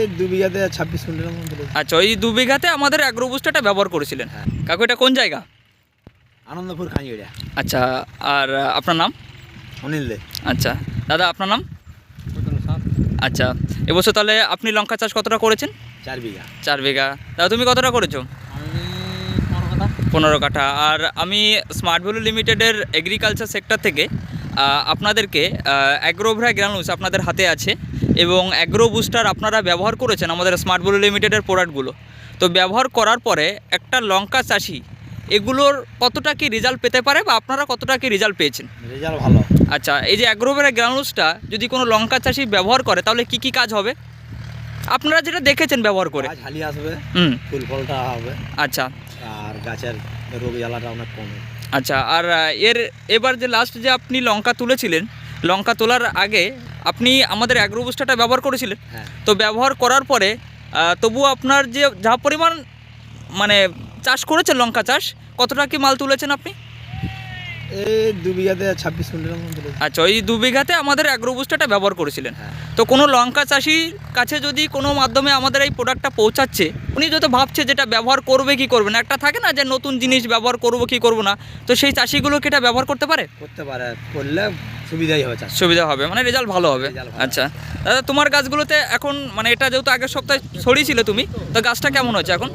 এই 2 বিঘাতে 26 কুইন্টালের মতো তুলেছি। আচ্ছা, ওই 2 বিঘাতে আমাদের অ্যাগ্রো বুস্টারটা ব্যবহার করেছিলেন। হ্যাঁ। কাকু এটা কোন জায়গা? আনন্দপুর খাঁজিড়া। আচ্ছা, আর আপনার নাম? অনিল দে। আচ্ছা দাদা, আপনার নাম? আচ্ছা, এবছর তাহলে আপনি লঙ্কা চাষ কতটা করেছেন? 4 বিঘা। 4 বিঘা। দাদা তুমি কতটা করেছো? আমি 15 কাঠা। 15 কাঠা। আর আমি স্মার্ট ভ্যালু লিমিটেডের এগ্রিকালচার সেক্টর থেকে আপনাদেরকে অ্যাগ্রোভ্রা গ্রানুলস আপনাদের হাতে আছে এবং অ্যাগ্রো বুস্টার আপনারা ব্যবহার করেছেন আমাদের স্মার্ট ভ্যালু লিমিটেডের প্রোডাক্টগুলো। তো ব্যবহার করার পরে একটা লঙ্কা চাষি এগুলোর কতটা কি রেজাল্ট পেতে পারে বা আপনারা কতটা কি রেজাল্ট পেয়েছেন? রেজাল্ট ভালো। আচ্ছা, এই যে অ্যাগ্রোভ্রা গ্রানুলসটা যদি কোনো লঙ্কা চাষি ব্যবহার করে তাহলে কি কি কাজ হবে আপনারা যেটা দেখেছেন ব্যবহার করে? গাছ হালি আসবে, ফুল ফলটা হবে। আচ্ছা, আর গাছের রোগ জ্বালাটা অনেক কমে। আচ্ছা, আর এবার যে লাস্ট যে আপনি লঙ্কা তুলেছিলেন, লঙ্কা তোলার আগে আপনি আমাদের অ্যাগ্রো বুস্টারটা ব্যবহার করেছিলেন। হ্যাঁ। তো ব্যবহার করার পরে তবুও আপনার যে যা পরিমাণ মানে চাষ করেছেন লঙ্কা চাষ, কতটা কি মাল তুলেছেন আপনি? এই 2 বিঘাতে 26 কুইন্টালের মতো তুলেছি। আচ্ছা, ওই 2 বিঘাতে আমাদের অ্যাগ্রো বুস্টারটা ব্যবহার করেছিলেন। হ্যাঁ। তো কোনো লঙ্কা চাষির কাছে যদি কোনো মাধ্যমে আমাদের এই প্রোডাক্টটা পৌঁছাচ্ছে, উনি যত ভাবছে যেটা ব্যবহার করবে কি করবে না, একটা থাকে না যে নতুন জিনিস ব্যবহার করবো কি করবো না, তো সেই চাষিগুলো কি এটা ব্যবহার করতে পারে? করতে পারে, করলে সুবিধাই হবে চাষ। সুবিধা হবে, মানে রেজাল্ট ভালো হবে। রেজাল্ট ভালো। আচ্ছা দাদা, তোমার গাছগুলোতে এখন মানে এটা যেহেতু আগের সপ্তাহে ছড়িয়েছিলে তুমি, তো গাছটা কেমন হচ্ছে এখন?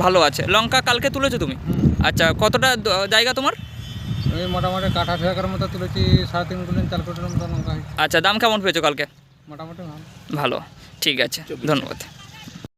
ভালো আছে। লঙ্কা কালকে তুলেছো তুমি? আচ্ছা, কতটা জায়গা তোমার? এই মোটামুটি কাঠা 6 একর মতো তুলেছি, 3.5 কুইন্টাল 4 কুইন্টাল মতো লঙ্কা। আচ্ছা, দাম কেমন পেয়েছো কালকে? মোটামুটি ভালো। ভালো, ঠিক আছে, ধন্যবাদ।